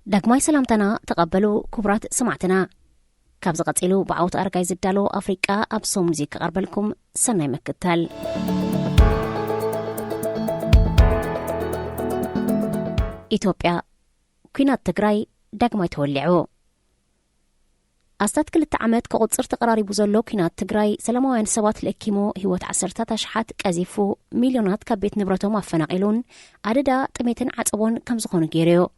داغماي سلامتنا تقبلوا كبرات سمعتنا كابز قتيلو بعوت أرقاي زدالو أفريقيا أبسو موزيك قربلكم سنة مكتال إثيوبيا كينات تقراي داغماي تولعو أستاد كل التعامات كقصر تقراري زلو كينات تقراي سلاموين سوات الأكيمو هوت عسرتات أشحات كازيفو مليونات كبيت نبرتهم أفناقيلون عددا تميتن عطبون كمزخون جيريو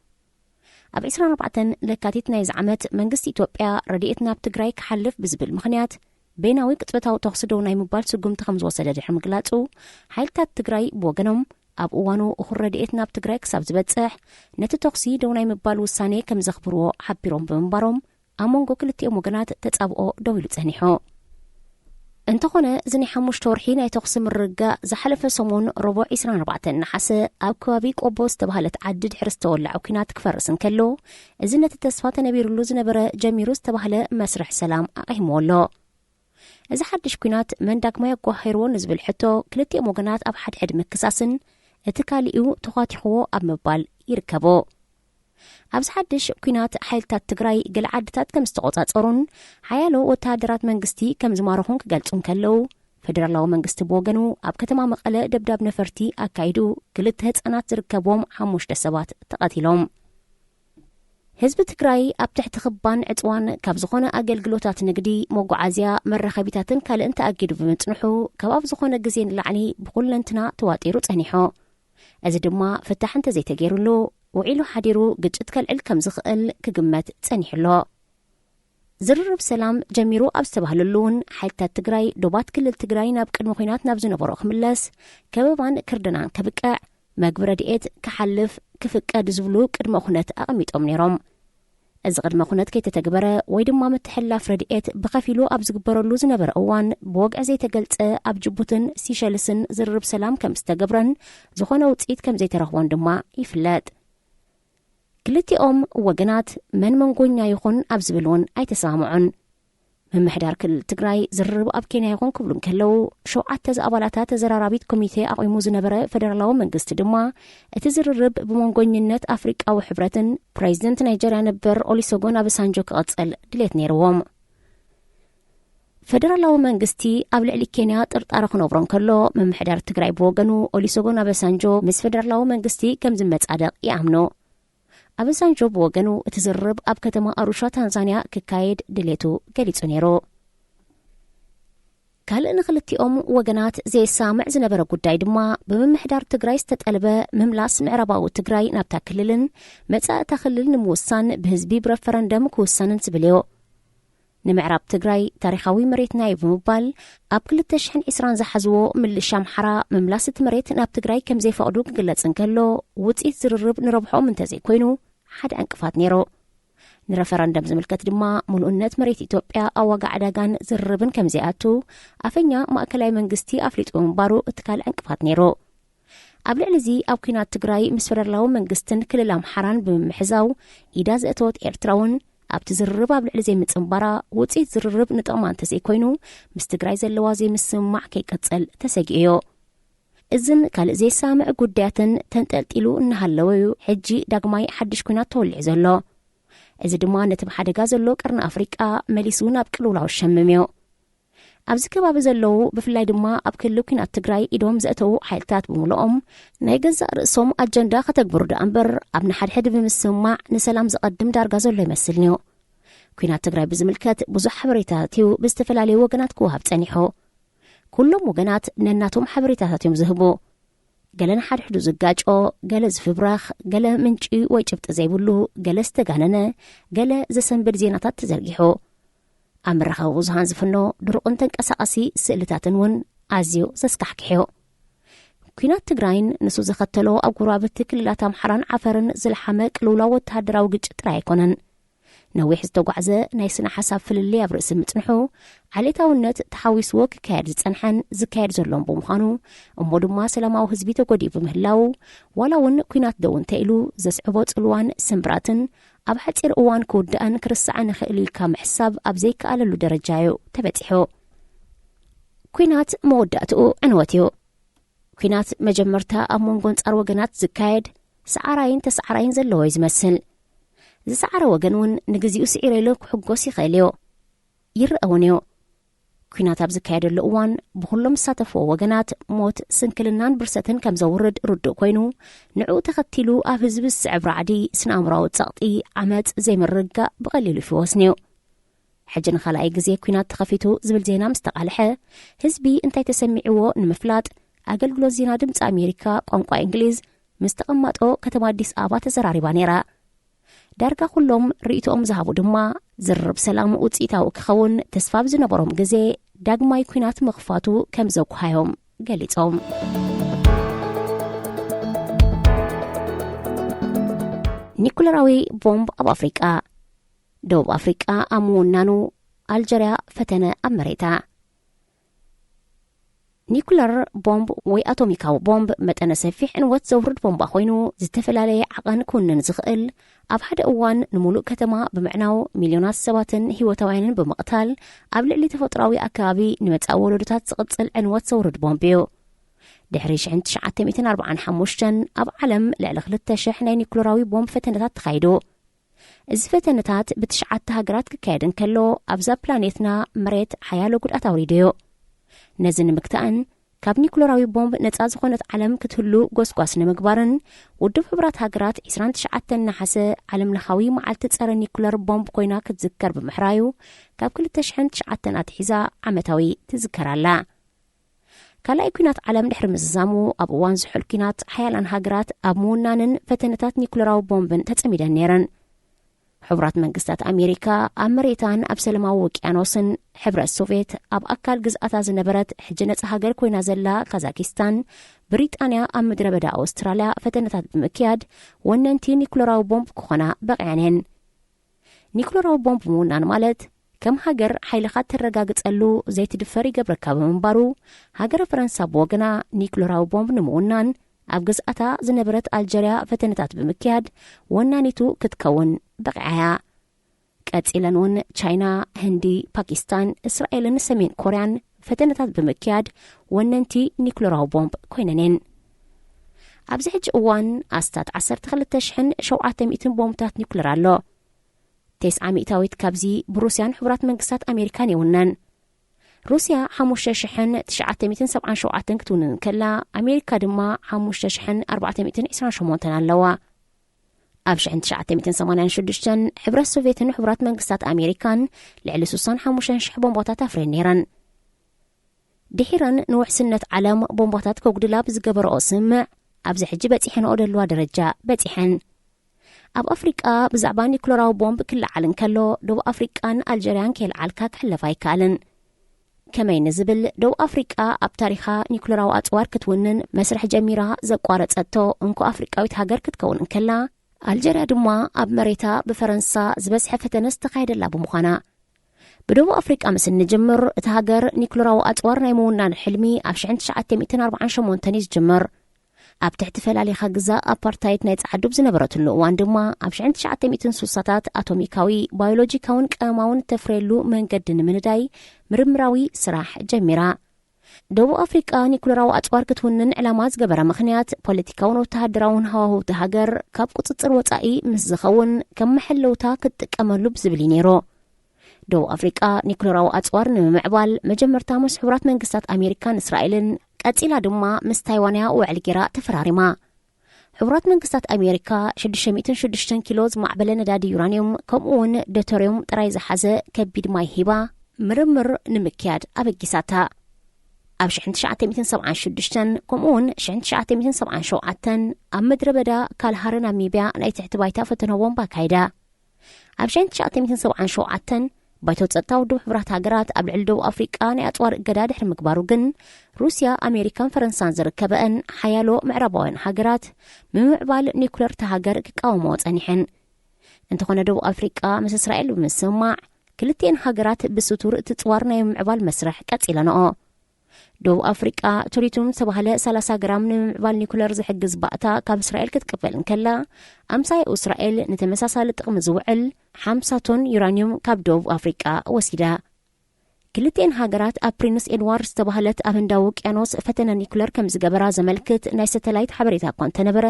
أب 24 لكاتيت نايز عمت منجست إثيوبيا رديئتنا بتقراي كحلف بزبل مخنيات بيناوي كتبتاو تغصدو ناي موبال سقوم تخمز وصدى دحر مقلاتو حالتات تقراي بوغنم أب أوانو أخر رديئتنا بتقراي كساب زبتسح نتو تغصي دو ناي موبال وصاني كم زخبرو حبيروم بمباروم أمونغو كلتي أموغنات تتابقو دويلو تهنيحو انتقونا زني حموش تورحين اي تقسم الرقاء زحلف سمون ربع 24 نحاسة أب كوابيك أبوز تبهالت عدد حرستو اللعو كينات كفرسن كلو زنة التسفات نبيرلو زنبرا جميروز تبهالة مسرح سلام أقيمولو إذا حدش كينات من داك ما يقوى حيرون نزبل حتو كلتي أموغنات أب حد مكساسن اتكاليو تخاتحو أب مبال يركبو أبز حدش كينات حيلتات تقراي قل عدتات كم استقوطات أرون حيالو وتهدرات منقستي كم زمارهون كقلتون كلو فدرالو منقست بوغنو أب كتما مقالة دبداب نفرتي أكايدو قلت هتسانات تركبوم حموش دسابات تقاتلهم حزب تقراي أب تحت خبان عطوان كابزخونة أقل قلوتات نقدي موقع عزيا مرة خبيتاتن كال انت أقيدو بمتنحو كابزخونة قزين اللعني بقول لنتنا تواتيرو تهنيحو أزدما فتح انت زي تغيرلو وعيلو حديرو قجت كالعل كم زخقل كقمت تسانيحلو زررب سلام جميرو أبستبهل اللون حالتا تقراي دوبات كل التقراي نابك المخينات نابزو نبرو خملس كبابان كردنان كبكع ماقبرا ديئت كحلف كفكا دزبلو كدما خونات أقميت أمنيروم از قدما خونات كي تتقبرا ويدما متحلاف رديئت بخفيلو أبزقبرو اللوز نبر أوان بوغ أزي تقلت أبجبوتن سيشالسن زررب سلام كم استقبرن زخونا وتسيت كم زي ترخوان دما يفلات كلتي وقنات من قوينا يخون أبزبلون أي تسامعون من محدار كل تقراي زررب أبكينا يخون كبلون كلو شو عتز أبالاتات زرارابيت كوميتي أقويمو زنبرا فدرالو من قست دما اتزررب بمنقوين النت أفريقيا وحبرتن بريزيدنت نيجيريا نبر أوليسوغون أبسانجو كأتصل دليت نيروهم فدرالو من قستي أبلع لي كينيا ترطارخ نوبرون كلو من محدار تقراي بوغنو أوليسوغون أبسانجو مس فدرالو من قستي كم زمت عدق يأمنو أبسانجو بوغنو اتزرب أب كتما أروشا تنزانيا ككايد دليتو قليتو نيرو كال نخلتي وغنات زي السامع زنبرا قداي دما بممحدار تقراي استتقلبا مملاس معرباو تقراي نابتا كللن متى تخلل نموسان بهزبي برفرندم كوسان سبليو نمعرب تقراي تاريخاوي مريت نايب مبال أب كل التشحن إسران زحزوو من الشام حرا مملاسة مريت ناب تقراي كم زي فقدوك قلت سنكالو وتسيت زررب نربحو من تزي كوينو حد أنكفات نيرو نرفرندم زملكت دما ملؤنت مريت إثيوبيا أو قعداغان زرربن كم زياتو أفنيا مأكلاي منقستي أفليت ومبارو اتكال أنكفات نيرو أبلع لزي أو كينات تقراي مسفرر لاو منقستن كل لام حران بمحزاو إداز اتوت إرتراون أب تزررب أبلع لزي متنبارا وتسيت زررب نتأمان تسي كوينو مستقراي زلوازي مسمع كي كتسل تساقيو إذن كال زي سامع قداتن تنتلتلو إنها اللويو حجي داقماي حدش كوينات تولع زلو إذا دما نتم حدقا زلو كرن أفريقيا مليسونا بكلولاو الشمميو أبزي كباب زلو بفلاي دما أبكلو كينات تقراي إدوم زأتو حيلتات بمولوهم نايقز رأسهم أجندا خطق أنبر أبن حد بمسمع نسلام زقدم دارقا زلو يمثلنيو كينات تقراي بزملكات بزو حبريتاتيو بستفلالي وقنات كوها بتانيحو كلهم وقنات نناتهم حبريتاتيوم زهبو قالن حد حدو زقاجو قال زفبراخ قال منشي ويجبت زيبولو قال استقاننا قال زسنبر زيناتات تزرقيحو أمرخا وزهان زفنو درقون تنك أساقسي سئلتاتنون عزيو زسكحكيحو كينات تقراين نسو زختلو أو قرابة كللاتام حران عفرن زلحمك لولا وتهدراو قج ترايكونن نوي حزتو قعزة نايسنا حساب فللي أبرأس متنحو عليتا ونت تحاويس وك كاير زتنحن زكاير زلون بومخانو أمودو ما سلاماو هزبيتو قدي بمهلاو ولاون كينات دون تايلو زسعبوت الوان سنبراتن أب حتير أوان كودان كرسعان خيلي كام حساب أبزيك ألالو درجايو تبتحو كينات موداتو عنواتيو كينات مجمرتا أمون قنت أروغنات زكايد سعراين تسعراين زلو يزمسل ዝሰዓረ ወገን ንግዚኡ ስዒረሉ ክሕጎስ ይኽእልዮ ይርአውንዮ ኩናት ኣብ ዝካየደሉ እዋን ብኩሎም ዝሳተፍዎ ወገናት ሞት ስንክልናን ብርሰትን ከም ዘውርድ ርዱእ ኮይኑ ንዕኡ ተኸቲሉ ኣብ ህዝቢ ዝስዕብ ራዕዲ ስነኣምራዊ ጸቕጢ ዓመፅ ዘይምርጋእ ብቐሊሉ ይፍወስንዮ ሕጂ ንኻልኣይ ግዜ ኩናት ተኸፊቱ ዝብል ዜና ምስ ተቓልሐ ህዝቢ እንታይ ተሰሚዕዎ ንምፍላጥ ኣገልግሎት ዜና ድምፂ ኣሜሪካ ቋንቋ እንግሊዝ ምስ ተቐማጦ ከተማ ኣዲስ ኣበባ ተዘራሪባ ነይራ ዳርጋ ኩሎም ርእቶኦም ዝሃቡ ድማ ዝርብ ሰላም ውፅኢታዊ ክኸውን ተስፋ ብዝነበሮም ግዜ ዳግማይ ኩናት ምኽፋቱ ከም ዘጓሃዮም ገሊጾም ኒኩለራዊ ቦምብ ኣብ ኣፍሪቃ ደቡብ ኣፍሪቃ ኣብ ምውናኑ ኣልጀርያ ፈተነ ኣብ መሬታ ኒኩለር ቦምብ ወይ ኣቶሚካዊ ቦምብ መጠነ ሰፊሕ ዕንወት ዘውርድ ቦምባ ኮይኑ ዝተፈላለየ ዓቐን ክውንን ዝኽእል ኣብ ሓደ እዋን ንሙሉእ ከተማ ብምዕናው ሚልዮናት ሰባትን ህይወታውያንን ብምቕታል ኣብ ልዕሊ ተፈጥራዊ ኣከባቢ ንመጻኢ ወለዶታት ዝቕጽል ዕንወት ዘውርድ ቦምብ እዩ ድሕሪ 1945 ኣብ ዓለም ልዕሊ 2,000 ናይ ኒኩለራዊ ቦምብ ፈተነታት ተኻይዱ እዚ ፈተነታት ብትሽዓተ ሃገራት ክካየድ እንከሎ ኣብዛ ፕላኔትና መሬት ሓያሎ ጉድኣት ኣውሪድዮ ነዚ ንምክታእን ካብ ኒኩለራዊ ቦምብ ነፃ ዝኾነት ዓለም ክትህሉ ጎስጓስ ንምግባርን ውድብ ሕብራት ሃገራት 29 ናሓሰ ዓለም ለኻዊ መዓልቲ ጸረ ኒኩለር ቦምብ ኮይና ክትዝከር ብምሕራዩ ካብ 2009 ኣትሒዛ ዓመታዊ ትዝከራላ ካልኣይ ኩናት ዓለም ድሕሪ ምዝዛሙ ኣብ እዋን ዝሑል ኩናት ሓያላን ሃገራት ኣብ ምውናንን ፈተነታት ኒኩለራዊ ቦምብን ተጸሚደን ነይረን ሕብራት መንግስታት ኣሜሪካ ኣብ መሬታን ኣብ ሰላማዊ ውቅያኖስን ሕብረት ሶቪየት ኣብ ኣካል ግዝኣታ ዝነበረት ሕጂ ነፃ ሃገር ኮይና ዘላ ካዛኪስታን ብሪጣንያ ኣብ ምድረ በዳ ኣውስትራልያ ፈተነታት ብምክያድ ወነንቲ ኒኩለራዊ ቦምብ ክኾና በቕያነን ኒኩለራዊ ቦምብ ምውናን ማለት ከም ሃገር ሓይልኻ ተረጋግጸሉ ዘይትድፈር ይገብረካ ብምንባሩ ሃገረ ፈረንሳ ብወገና ኒኩለራዊ ቦምብ ንምውናን ኣብ ግዝኣታ ዝነበረት ኣልጀርያ ፈተነታት ብምክያድ ወናኒቱ ክትከውን በቕዓያ ቀፂለን ቻይና ህንዲ ፓኪስታን እስራኤልን ሰሜን ኮርያን ፈተነታት ብምክያድ ወነንቲ ኒኩለራዊ ቦምብ ኮይነነን ኣብዚ ሕጂ እዋን ኣስታት 12,700 ቦምብታት ኒኩለር ኣሎ 900 ካብዚ ብሩስያን ሕብራት መንግስታት ኣሜሪካን ይውነን ሩስያ 5,977 ክትውንን ከላ ኣሜሪካ ድማ 5,428 ኣለዋ ኣብ 1986 ሕብረት ሶቪየትን ሕብራት መንግስታት ኣሜሪካን ልዕሊ 65,000 ቦምባታት ኣፍርየን ነይረን ድሒረን ንውሕስነት ዓለም ቦምባታት ከጉድላ ብዝገበረኦ ስምዕ ኣብዚ ሕጂ በፂሐንኦ ደለዋ ደረጃ በፂሐን ኣብ ኣፍሪቃ ብዛዕባ ኒኩለራዊ ቦምብ ክለዓል እንከሎ ደቡብ ኣፍሪቃን ኣልጀርያን ከይለዓልካ ክሕለፍ ኣይከኣልን ከመይ ንዝብል ደቡብ ኣፍሪቃ ኣብ ታሪኻ ኒኩለራዊ ኣጽዋር ክትውንን መስርሕ ጀሚራ ዘቋረጸቶ እንኮ ኣፍሪቃዊት ሃገር ክትከውን እንከላ ኣልጀርያ ድማ ኣብ መሬታ ብፈረንሳ ዝበዝሐ ፈተነ ዝተኻየደላ ብምዃና ብደቡብ ኣፍሪቃ ምስ ንጅምር እቲ ሃገር ኒኩለራዊ ኣጽዋር ናይ ምውናን ሕልሚ ኣብ 1948 እዩ ዝጅምር ኣብ ትሕቲ ፈላሊኻ ግዛእ ኣፓርታይድ ናይ ጸዓዱብ ዝነበረትሉ እዋን ድማ ኣብ 1960ታት ኣቶሚካዊ ባዮሎጂካውን ቀመማውን ተፍርየሉ መንገዲ ንምንዳይ ምርምራዊ ስራሕ ጀሚራ ደቡብ ኣፍሪቃ ኒኩለራዊ ኣጽዋር ክትውንን ዕላማ ዝገበረ ምኽንያት ፖለቲካውን ወተሃደራውን ሃዋህው እቲ ሃገር ካብ ቁፅፅር ወጻኢ ምስ ዝኸውን ከም መሐለውታ ክትጥቀመሉ ብዝብል ነይሩ ደቡብ ኣፍሪቃ ኒኩለራዊ ኣጽዋር ንምምዕባል መጀመርታ ምስ ሕብራት መንግስታት ኣሜሪካን እስራኤልን ቀፂላ ድማ ምስ ታይዋንያ ውዕል ጌራ ተፈራሪማ ሕብራት መንግስታት ኣሜሪካ 606 ኪሎ ዝማዕበለ ነዳዲ ዩራኒየም ከምኡውን ዶቶሪየም ጥራይ ዝሓዘ ከቢድ ማይ ሂባ ምርምር ንምክያድ ኣበጊሳታ ኣብ 1976 ከምኡውን 1977 ኣብ ምድረ በዳ ካልሃር ናሚብያ ናይ ትሕቲ ባይታ ፈተነ ቦምብ ኣካይዳ ኣብ 1977 ባይቶ ጸጥታ ውድብ ሕብራት ሃገራት ኣብ ልዕሊ ደቡብ ኣፍሪቃ ናይ ኣጽዋር እገዳ ድሕሪ ምግባሩ ግን ሩስያ ኣሜሪካን ፈረንሳን ዝርከበአን ሓያሎ ምዕራባውያን ሃገራት ብምዕባል ኒኩለር ተሃገር ክቃወሞ ጸኒሐን እንተኾነ ደቡብ ኣፍሪቃ ምስ እስራኤል ብምስማዕ ክልቲአን ሃገራት ብስቱር እቲ ጽዋር ናይ ምዕባል መስርሕ ቀፂለንኦ ደቡብ ኣፍሪቃ ቱሪቱም ዝተባህለ 30 ግራም ንምዕባል ኒኩለር ዝሕግዝ ባእታ ካብ እስራኤል ክትቅበል እንከላ ኣምሳይ እስራኤል ንተመሳሳሊ ጥቕሚ ዝውዕል 50 ቶን ዩራኒየም ካብ ደቡብ ኣፍሪቃ ወሲዳ ክልቲአን ሃገራት ኣብ ፕሪንስ ኤድዋርድ ዝተባህለት ኣብ ህንዳዊ ውቅያኖስ ፈተነ ኒኩለር ከም ዝገበራ ዘመልክት ናይ ሳተላይት ሓበሬታ እኳ እንተነበረ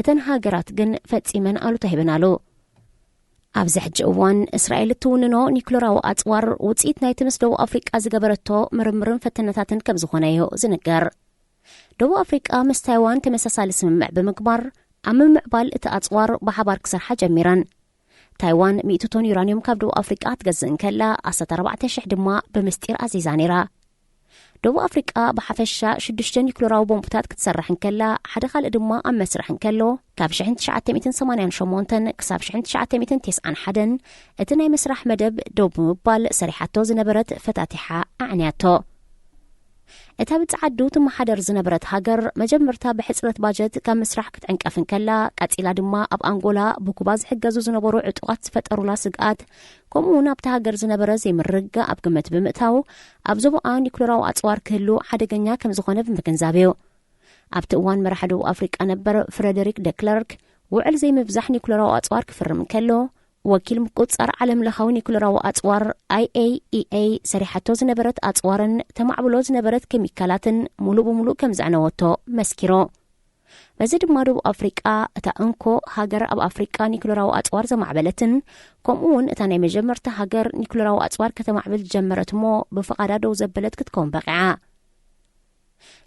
እተን ሃገራት ግን ፈጺመን ኣሉታ ሂበናሉ ኣብዚ ሕጂ እዋን እስራኤል እትውንኖ ኒኩለራዊ ኣጽዋር ውጽኢት ናይ ትንስ ደቡብ ኣፍሪቃ ዝገበረቶ ምርምርን ፈተነታትን ከም ዝኾነ እዩ ዝንገር። ደቡብ ኣፍሪቃ ምስ ታይዋን ተመሳሳሊ ስምምዕ ብምግባር ኣብ ምምዕባል እቲ ኣጽዋር ብሓባር ክሰርሓ ጀሚረን። ታይዋን 100 ቶን ዩራኒየም ካብ ደቡብ ኣፍሪቃ ትገዝእ እንከላ 14,000 ድማ ብምስጢር ኣዚዛ ነይራ። ደቡብ ኣፍሪቃ ብሓፈሻ 6 ኒኩለራዊ ቦምብታት ክትሰርሕ እንከላ ሓደ ካልእ ድማ ኣብ መስርሕ እንከሎ ካብ 1988 ክሳብ 1991 እቲ ናይ መስራሕ መደብ ደው ብምባል ሰሪሓቶ ዝነበረት ፈታቲሓ ኣዕንያቶ። እታ ብጻዓዱ ትመሓደር ዝነበረት ሃገር መጀመርታ ብሕፅረት ባጀት ካብ መስራሕ ክትዕንቀፍ እንከላ ቀፂላ ድማ ኣብ ኣንጎላ ብኩባ ዝሕገዙ ዝነበሩ ዕጡቃት ዝፈጠሩላ ስግኣት ከምኡውን ኣብቲ ሃገር ዝነበረ ዘይምርግጋእ ኣብ ግምት ብምእታው ኣብ ዞባኣ ኒኩለራዊ ኣጽዋር ክህሉ ሓደገኛ ከም ዝኾነ ብምግንዛብ እዩ። ኣብቲ እዋን መራሒ ደቡብ ኣፍሪቃ ነበር ፍሬደሪክ ደክለርክ ውዕል ዘይምብዛሕ ኒኩለራዊ ኣጽዋር ክፍርም እንከሎ ወኪል ምቁጽጻር ዓለም ለኻዊ ኒኩለራዊ ኣጽዋር IAEA ሰሪሓቶ ዝነበረት ኣጽዋርን ተማዕብሎ ዝነበረት ኬሚካላትን ሙሉእ ብምሉእ ከም ዘዕነወቶ መስኪሮ። በዚ ድማ ደቡብ ኣፍሪቃ እታ እንኮ ሃገር ኣብ ኣፍሪቃ ኒኩለራዊ ኣጽዋር ዘማዕበለትን ከምኡውን እታ ናይ መጀመርታ ሃገር ኒኩለራዊ ኣጽዋር ከተማዕብል ጀመረት እሞ ብፍቓዳ ደው ዘበለት ክትከውን በቂዓ።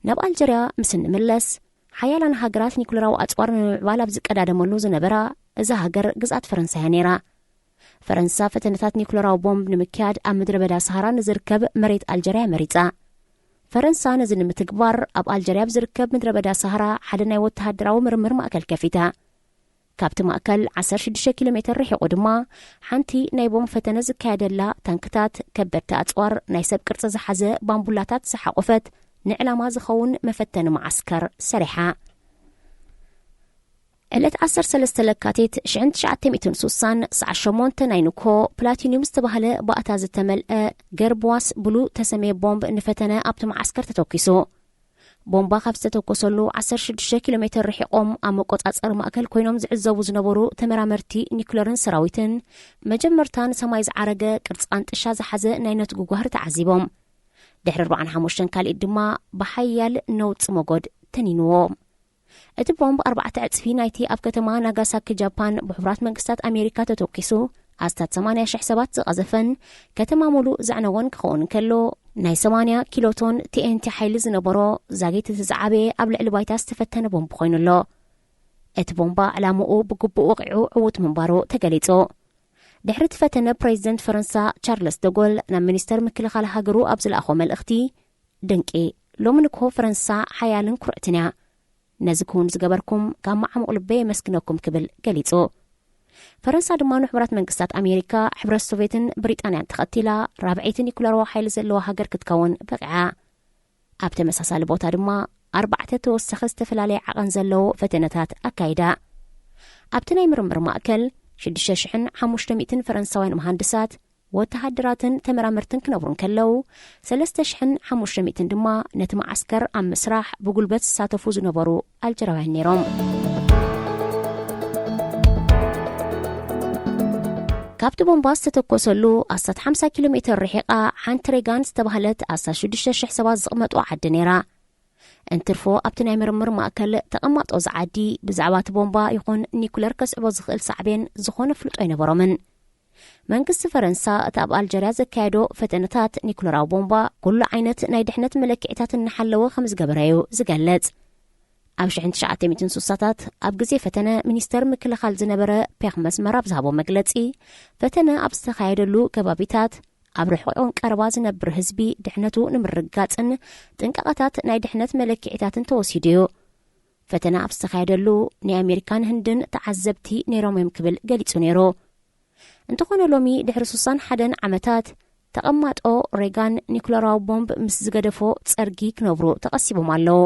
ናብ ኣልጀርያ ምስ እንምለስ ሓያላን ሃገራት ኒኩለራዊ ኣጽዋር ንምዕባል ኣብ ዝቀዳደመሉ ዝነበራ እዛ ሃገር ግዝኣት ፈረንሳይ ነይራ። ፈረንሳ ፈተነታት ኒኩለራዊ ቦምብ ንምክያድ ኣብ ምድረ በዳ ሰሃራ ንዝርከብ መሬት ኣልጀርያ መሪጻ። ፈረንሳ ነዚ ንምትግባር ኣብ ኣልጀርያ ዝርከብ ምድረ በዳ ሰሃራ ሓደ ናይ ወተሃደራዊ ምርምር ማእከል ከፊታ። ካብቲ ማእከል 16 ኪሎ ሜትር ርሒቑ ድማ ሓንቲ ናይ ቦምብ ፈተነ ዝካየደላ ታንክታት፣ ከበድቲ ኣጽዋር፣ ናይ ሰብ ቅርፂ ዝሓዘ ባምቡላታት ዝሓቆፈት ንዕላማ ዝኸውን መፈተኒ ማዓስከር ሰሪሓ። ዕለት 13 ለካቲት 1960 ሰዓት 8 ናይ ንኮ ፕላቲኒየም ዝተባህለ ባእታ ዝተመልአ ገርብዋስ ብሉ ተሰመየ ቦምብ ንፈተነ ኣብቲ ማዓስከር ተተኪሱ። ቦምባ ካብ ዝተተኮሰሉ 16 ኪሎ ሜትር ርሒቆም ኣብ መቆጻጸሪ ማእከል ኮይኖም ዝዕዘቡ ዝነበሩ ተመራመርቲ ኒኩለርን ሰራዊትን መጀመርታን ሰማይ ዝዓረገ ቅርጻን ጥሻ ዝሓዘ ናይ ነት ጉጓህር ተዓዚቦም። ድሕሪ 45 ካልኢት ድማ ብሓያል ነውፅ መጎድ ተኒንዎ። እቲ ቦምብ 4 ዕጽፊ ናይቲ ኣብ ከተማ ናጋሳኪ ጃፓን ብሕቡራት መንግስታት ኣሜሪካ ተተኪሱ ኣስታት 80,000 ሰባት ዝቐዘፈን ከተማ ሙሉእ ዘዕነወን ክኸውን ከሎ ናይ 80 ኪሎቶን TNT ሓይሊ ዝነበሮ ዛጌት እቲ ዝዓበየ ኣብ ልዕሊ ባይታ ዝተፈተነ ቦምብ ኮይኑሎ። እቲ ቦምባ ዕላምኡ ብግቡእ ወቂዑ ዕዉት ምንባሩ ተገሊጹ። ድሕሪ እቲ ፈተነ ፕሬዚደንት ፈረንሳ ቻርልስ ደጎል ናብ ሚኒስተር ምክልኻል ሃገሩ ኣብ ዝለኣኾ መልእኽቲ ድንቂ ሎሚ ንኮ ፈረንሳ ሓያልን ኩርዕትን እያ፣ ነዚ ክውን ዝገበርኩም ካብ ማዕሙቕ ልበይ የመስግነኩም ክብል ገሊጹ። ፈረንሳ ድማ ንሕቡራት መንግስታት ኣሜሪካ፣ ሕብረት ሶቪየትን ብሪጣንያን ተኸቲላ ራብዒቲ ኒኩለራዊ ሓይሊ ዘለዋ ሃገር ክትከውን በቂዓ። ኣብ ተመሳሳሊ ቦታ ድማ 4 ተወሳኺ ዝተፈላለየ ዓቐን ዘለዎ ፈተነታት ኣካይዳ። ኣብቲ ናይ ምርምር ማእከል 6,500 ፈረንሳውያን መሃንድሳት ወተሃደራትን ተመራመርትን ክነብሩን ከለው 3,500 ድማ ነቲ ማዓስከር ኣብ ምስራሕ ብጉልበት ዝሳተፉ ዝነበሩ ኣልጀራውያን ነይሮም። ካብቲ ቦምባ ዝተተኮሰሉ 50 ኪሎ ሜትር ርሒቓ ሓንቲ ሬጋን ዝተባህለት 6,000 ሰባት ዝቕመጡ ዓዲ ነይራ። እንትርፎ ኣብቲ ናይ ምርምር ማእከል ተቐማጦ ዝዓዲ ብዛዕባ እቲ ቦምባ ይኹን ኒኩለር ከስዕቦ ዝኽእል ሳዕቤን ዝኾነ ፍልጦ ኣይነበሮምን። መንግስቲ ፈረንሳ እቲ ኣብ ኣልጀርያ ዘካየዶ ፈተነታት ኒኩለራዊ ቦምባ ኩሉ ዓይነት ናይ ድሕነት መለክዒታት እናሓለወ ከም ዝገበረ እዩ ዝገልጽ። ኣብ 1960ታት ኣብ ግዜ ፈተነ ሚኒስተር ምክልኻል ዝነበረ ፔክ መስመር ኣብ ዝሃቦ መግለጺ ፈተነ ኣብ ዝተኻየደሉ ከባቢታት ኣብ ርሑቕን ቀረባ ዝነብር ህዝቢ ድሕነቱ ንምርጋጽን ጥንቃቐታት ናይ ድሕነት መለክዒታትን ተወሲዱ እዩ። ፈተነ ኣብ ዝተኻየደሉ ናይ ኣሜሪካን ህንድን ተዓዘብቲ ነይሮም እዮም ክብል ገሊጹ ነይሩ። እንተኾነ ሎሚ ድሕሪ 61 ዓመታት ተቐማጦ ሬጋን ኒኩለራዊ ቦምብ ምስ ዝገደፎ ጸርጊ ክነብሩ ተቐሲቦም ኣለዉ።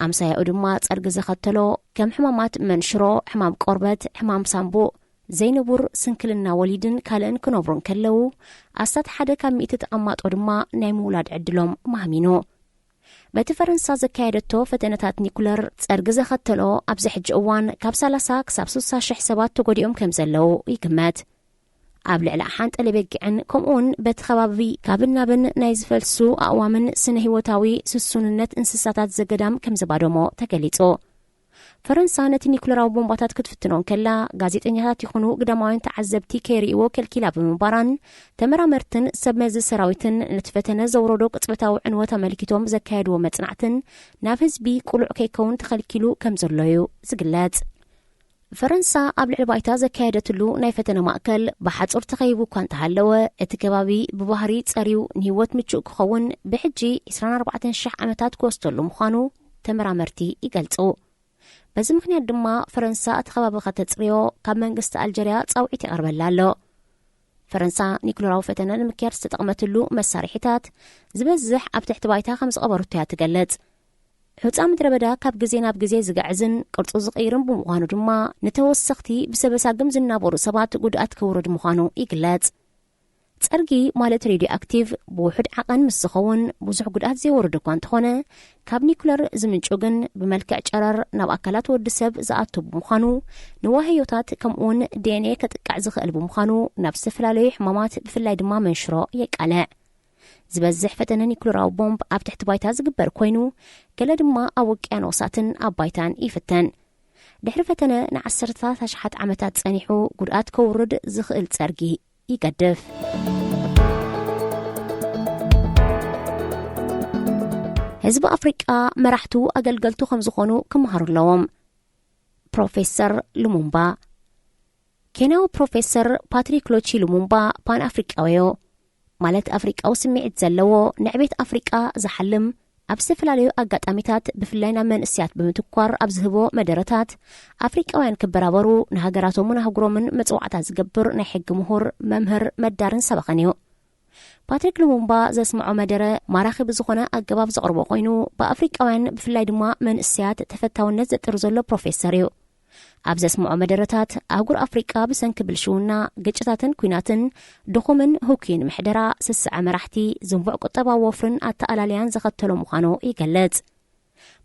ኣምሳያኡ ድማ ጸርጊ ዘኸተሎ ከም ሕማማት መንሽሮ፣ ሕማም ቆርበት፣ ሕማም ሳምቡእ፣ ዘይንቡር ስንክልና ወሊድን ካልእን ክነብሩን ከለው ኣስታት 1 ካብ 100 ተቐማጦ ድማ ናይ ምውላድ ዕድሎም ማህሚኑ። በቲ ፈረንሳ ዘካየደቶ ፈተነታት ኒኩለር ጸርጊ ዘኸተሎ ኣብዚ ሕጂ እዋን ካብ 30 ክሳብ 60,000 ሰባት ተጎዲኦም ከም ዘለው ይግመት። ኣብ ልዕሊ ሓንጠ ለበጊዕን ከምኡውን በቲ ከባቢ ካብን ናብን ናይ ዝፈልሱ ኣእዋምን ስነ ህይወታዊ ስሱንነት እንስሳታት ዘገዳም ከም ዘባደሞ ተገሊጹ። فرنسا نتي نيكلراو بومباتات كتفتنون كلا غازيطنيات يخونو قداماوين تعذبتي كيريو كالكيلا بمباران تمرامرتن سبمز سراويتن نتفتن زورودو قصبتاو عنوة ملكيتوم زكايدو مصنعتن نافز بي قلوع كيكون تخلكيلو كمزرلويو زقلات فرنسا قبل البايتا زكايدتلو ناي فتنه ماكل بحصر تخيبو كانت هالو اتكبابي ببهري صريو نيوت مچو كخون بحجي 24 شح عمتات كوستلو مخانو تمرامرتي يقلصو بزي مخنيات دما فرنسا اتخباب ختصريو كاب منغست الجيريا صاوعيت يقربلالو فرنسا نيكلوراو فتنه المكيار استقمتلو مساريحتات زبزح اب تحت بايتا 5 قبرتها تقلص حصام دربدا كاب غزي ناب غزي زغعزن قرصو زقيرن بمخانو دما نتوسختي بسبساغم زنابورو سبات غدات كورد مخانو يقلص صرغي مالت راديو اكتيف بوحد عقن مسخون بزح غدات زي ورد كون تخونه كاب نيكلر زمنچوغن بملكع چرر ناب اكلات ود سب زاتو بمخانو نواهيوتات كمون دي ان اي كتقع زخل بمخانو نفس فلالي حمامات بفلاي دما منشرو يقاله زبزح فتنه نيكلوراو بومب اب تحت بايتا زغبر كوينو قال دما اوقيانوساتن ابايتان يفتن دحر فتنه نعسرتا تشحت عمتات صنيحو غدات كورد زخل صرغي يقدف حزب افريقيا مرحتو اغلغلتو خمزخونو كمهارلوم بروفيسور لومومبا كيناو بروفيسور باتريك لوتشي لومومبا بان افريقاويو مالت افريقا وسمعت زلو نعبيت افريقا زحلم ابسفلاليو اغاطاميتات بفلاينا منسيات بمتكوار ابزهبو مدرتات افريقاوያን كبرابرو نهاجراتهم نهاجرومن مصوعتا زغبر ናይ ሕጊ ምሁር መምህር መዳርን ሰበኸኒዮ ፓትሪክ ሉሙምባ ዘስምዖ መደረ ማራኺ ብዝኾነ አገባብ ዘቅርቦ ኮይኑ በአፍሪቃውያን ብፍላይ ድማ መንስያት ተፈታውነት ዘጥር ዘሎ ፕሮፌሰር እዩ ኣብ ዘስምዖ መደረታት አህጉር አፍሪቃ ብሰንኪ ብልሽውና ግጭታትን ኩናትን ድኹምን ሁኪን ምሕደራ ስስዐ መራሕቲ ዝንቡዕ ቁጠባ ወፍርን አተአላልያን ዘኸተሎ ምዃኑ ይገለጽ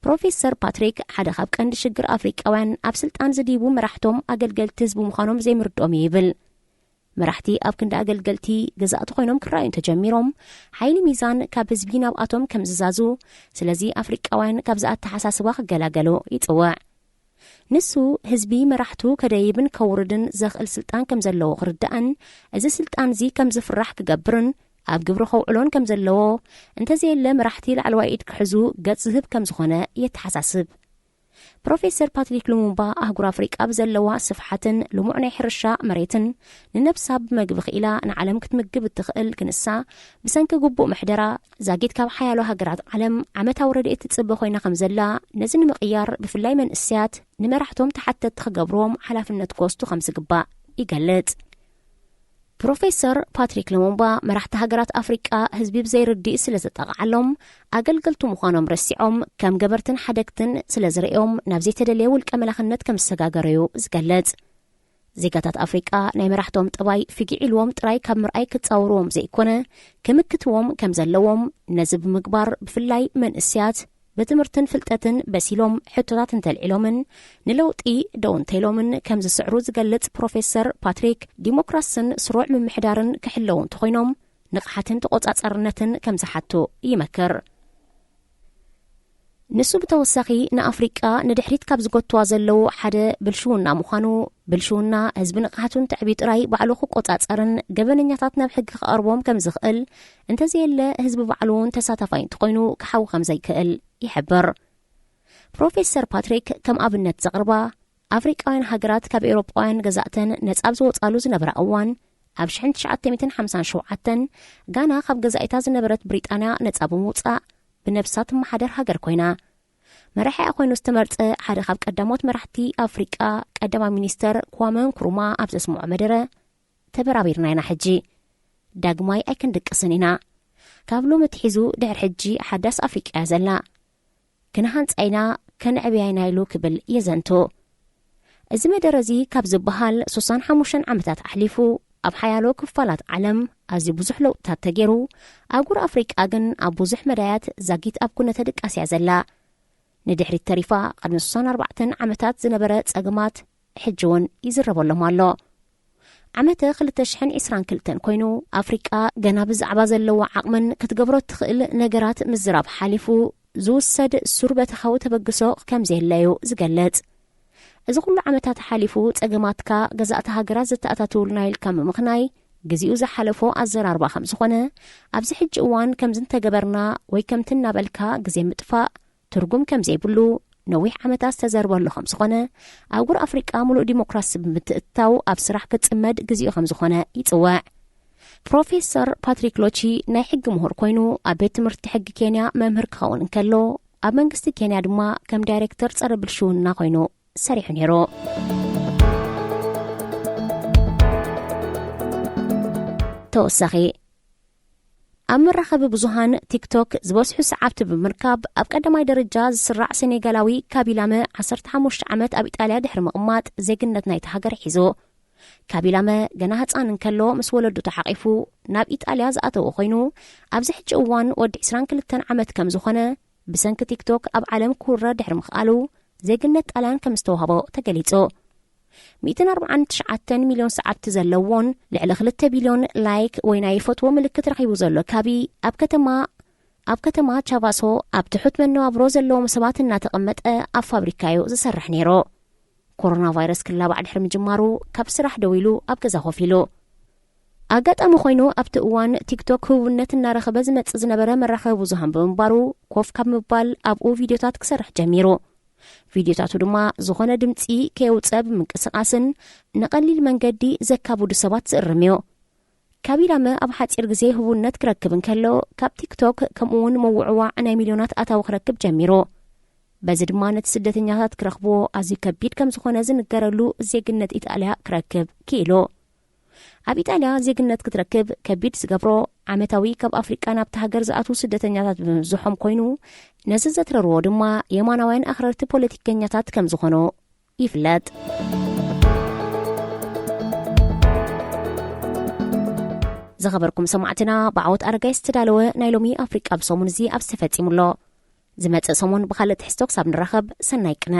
ፕሮፌሰር ፓትሪክ ሓደ ካብ ቀንዲ ሽግር አፍሪቃውያን ኣብ ስልጣን ዝዲቡ መራሕቶም አገልገልቲ ህዝቢ ምዃኖም ዘይምርድኦም ይብል መራሕቲ ኣብ ክንዲ አገልገልቲ ገዛእቲ ኮይኖም ክራዩ ተጀሚሮም ሓይሊ ሚዛን ካብ ህዝቢ ናብኣቶም ከም ዝዛዙ ስለዚ አፍሪቃውያን ካብ ዝኣተሓሳስባ ክገላገሉ ይጽዋዕ ንሱ ህዝቢ መራሕቱ ከደይብን ከውርድን ዘኽእል ስልጣን ከም ዘለዎ ክርዳእን እዚ ስልጣን እዚ ከም ዝፍራሕ ክገብርን ኣብ ግብሪ ኸውዕሎን ከም ዘለዎ እንተዘየለ መራሕቲ ላዕለዋይ ኢድ ክሕዙ ገጽ ዝህብ ከም ዝኾነ የተሓሳስብ ፕሮፌሰር ፓትሪክ ሉሙምባ አህጉር አፍሪቃ ብዘለዋ ስፍሓትን ልሙዕ ናይ ሕርሻ መሬትን ንነብሳ ብመግቢ ኽኢላ ንዓለም ክትምግብ እትኽእል ክንሳ ብሰንኪ ግቡእ ምሕደራ ዛጊት ካብ ሓያሎ ሃገራት ዓለም ዓመታዊ ረድኤት ትጽበ ኮይና ከም ዘላ ነዚ ንምቕያር ብፍላይ መንእስያት ንመራሕቶም ተሓተት ክገብርዎም ሓላፍነት ክወስዱ ከም ዝግባእ ይገልጽ ፕሮፌሰር ፓትሪክ ሉሙምባ መራሕቲ ሃገራት አፍሪቃ ህዝቢ ብዘይርድእ ስለ ዘጠቕዓሎም አገልገልቱ ምዃኖም ረሲዖም ከም ገበርትን ሓደግትን ስለ ዝርኦም ናብ ዘይተደለየ ውልቀ መላኽነት ከም ዝሰጋገረዩ ዝገልጽ ዜጋታት አፍሪቃ ናይ መራሕቶም ጥባይ ፍጊዒልዎም ጥራይ ካብ ምርኣይ ክጻውርዎም ዘይኮነ ክምክትዎም ከም ዘለዎም ነዚ ብምግባር ብፍላይ መንእስያት በትምህርትን ፍልጠትን በሲሎም ሕቶታት እንተልዒሎምን ንለውጢ ደው እንተኢሎምን ከም ዝስዕሩ ዝገልጽ ፕሮፌሰር ፓትሪክ ዲሞክራስን ስሩዕ ምምሕዳርን ክሕለዉ እንተኾይኖም ንቕሓትን ተቆጻጸርነትን ከም ዝሓቱ ይመክር ንሱ ብተወሳኺ ንአፍሪቃ ንድሕሪት ካብ ዝጎትዋ ዘለው ሓደ ብልሽውና ምዃኑ ብልሽውና ህዝቢ ንቕሓቱን ትዕቢት ጥራይ ባዕሉ ክቆጻጸርን ገበነኛታት ናብ ሕጊ ክቐርቦም ከም ዝኽእል እንተዘየለ ህዝቢ ባዕሉውን ተሳታፋይ እንተኾይኑ ክሓዊ ከም ዘይክእል ይሕብር ፕሮፌሰር ፓትሪክ ከም ኣብነት ዘቕርባ አፍሪቃውያን ሃገራት ካብ ኤውሮጳውያን ገዛእተን ነጻ ዝወጻሉ ዝነበረ እዋን ኣብ 1957 ጋና ካብ ገዛኢታ ዝነበረት ብሪጣንያ ነጻ ብምውጻእ ብነብሳት ማሕደር ሃገር ኮይና መራሒ ኮይኑ ዝተመርጸ ሓደ ካብ ቀዳሞት መራሕቲ አፍሪቃ ቀዳማ ሚኒስተር ኳሜ ንክሩማ ኣብ ዘስምዖ መደረ ተበራቢርና ኢና ሕጂ ዳግማይ ኣይክንድቅስን ኢና ካብ ሎሚ ትሒዙ ድሕሪ ሕጂ ሓዳስ አፍሪቃ ዘላ ክንሃንጻይና ከንዕብያይና ኢሉ ክብል የዘንቶ እዚ መደረ እዚ ካብ ዝበሃል 65 ዓመታት ኣሕሊፉ ኣብ ሓያሎ ክፋላት ዓለም ኣዝዩ ብዙሕ ለውጥታት ተገይሩ ኣህጉር አፍሪቃ ግን ኣብ ብዙሕ መዳያት ዛጊት ኣብ ኩነተ ድቃስያ ዘላ ንድሕሪት ተሪፋ ቅድሚ 64 ዓመታት ዝነበረ ጸገማት ሕጂ እውን ይዝረበሎም ኣሎ ዓመተ 2022 ኮይኑ አፍሪቃ ገና ብዛዕባ ዘለዎ ዓቕምን ክትገብሮ ትኽእል ነገራት ምዝራብ ሓሊፉ ዝውሰድ ሱር በተኻዊ ተበግሶ ከም ዘየለዩ ዝገልጽ እዚ ኩሉ ዓመታት ሓሊፉ ጸገማትካ ገዛእቲ ሃገራት ዝተኣታተውልና ኢልካ ምምኽናይ ግዚኡ ዝሓለፎ ኣዘራርባ ከም ዝኾነ ኣብዚ ሕጂ እዋን ከምዚ እንተገበርና ወይ ከምቲ እናበልካ ግዜ ምጥፋእ ትርጉም ከም ዘይብሉ ነዊሕ ዓመታት ዝተዘርበሉ ከም ዝኾነ ኣህጉር ኣፍሪቃ ሙሉእ ዲሞክራሲ ብምትእትታው ኣብ ስራሕ ክጽመድ ግዚኡ ከም ዝኾነ ይጽዋዕ። ፕሮፌሰር ፓትሪክ ሎቺ ናይ ሕጊ ምሁር ኮይኑ ኣብ ቤት ትምህርቲ ሕጊ ኬንያ መምህር ክኸውን እንከሎ ኣብ መንግስቲ ኬንያ ድማ ከም ዳይሬክተር ጸረ ብልሽውና ኮይኑ ሰሪሑ ነይሩ። ተወሳኺ ኣብ መራኸቢ ብዙሃን ቲክቶክ ዝበስሑ ሰዓብቲ ብምርካብ ኣብ ቀዳማይ ደረጃ ዝስራዕ ሴኔጋላዊ ካቢላመ 15 ዓመት ኣብ ኢጣልያ ድሕሪ ምቕማጥ ዜግነት ናይቲ ሃገር ሒዙ ካቢላመ ገና ህፃን እንከሎ ምስ ወለዱ ተሓቂፉ ናብ ኢጣልያ ዝኣተወ ኮይኑ ኣብዚ ሕጂ እዋን ወዲ 22 ዓመት ከም ዝኾነ ብሰንኪ ቲክቶክ ኣብ ዓለም ኩረ ድሕሪ ምኽኣሉ ዜግነት ጣልያን ከም ዝተዋህቦ ተገሊጹ። 149 ሚልዮን ሰዓብቲ ዘለዎን ልዕሊ 2 ቢልዮን ላይክ ወይ ናይ ፈትዎ ምልክት ረኺቡ ዘሎ ካቢ ኣብ ከተማ ቻቫሶ ኣብ ትሑት መነባብሮ ዘለዎም ሰባት እናተቐመጠ ኣብ ፋብሪካዩ ዝሰርሕ ነይሩ። ኮሮና ቫይረስ ክላባዕ ድሕሪ ምጅማሩ ካብ ስራሕ ደው ኢሉ ኣብ ገዛ ኮፍ ኢሉ ኣጋጣሚ ኮይኑ ኣብቲ እዋን ቲክቶክ ህውነት እናረኸበ ዝመጽእ ዝነበረ መራኸቢ ብዙሃን ብምንባሩ ኮፍ ካብ ምባል ኣብኡ ቪድዮታት ክሰርሕ ጀሚሩ። ቪድዮታቱ ድማ ዝኾነ ድምፂ ከየውፅእ ብምንቅስቓስን ንቐሊል መንገዲ ዘካብዱ ሰባት ዝእርም እዩ። ካቢላመ ኣብ ሓፂር ግዜ ህውነት ክረክብ እንከሎ ካብ ቲክቶክ ከምኡውን መውዕዋዕ ናይ ሚልዮናት ኣታዊ ክረክብ ጀሚሩ። በዚ ድማ ነቲ ስደተኛታት ክረኽብዎ ኣዝዩ ከቢድ ከም ዝኾነ ዝንገረሉ ዜግነት ኢጣልያ ክረክብ ክኢሉ። ኣብ ኢጣልያ ዜግነት ክትረክብ ከቢድ ዝገብሮ ዓመታዊ ካብ ኣፍሪቃ ናብቲ ሃገር ዝኣትዉ ስደተኛታት ብምብዝሖም ኮይኑ ነዚ ዘትረርዎ ድማ የማናውያን ኣኽረርቲ ፖለቲከኛታት ከም ዝኾኑ ይፍለጥ። ዝኸበርኩም ሰማዕትና ብዓወት ኣረጋይ ዝተዳለወ ናይ ሎሚ ኣፍሪቃ ብሰሙን እዚ ኣብ ዝተፈጺሙሎ ዝመጽእ ሰሙን ብኻልእ ትሕዝቶ ክሳብ ንራኸብ ሰናይ ቅነ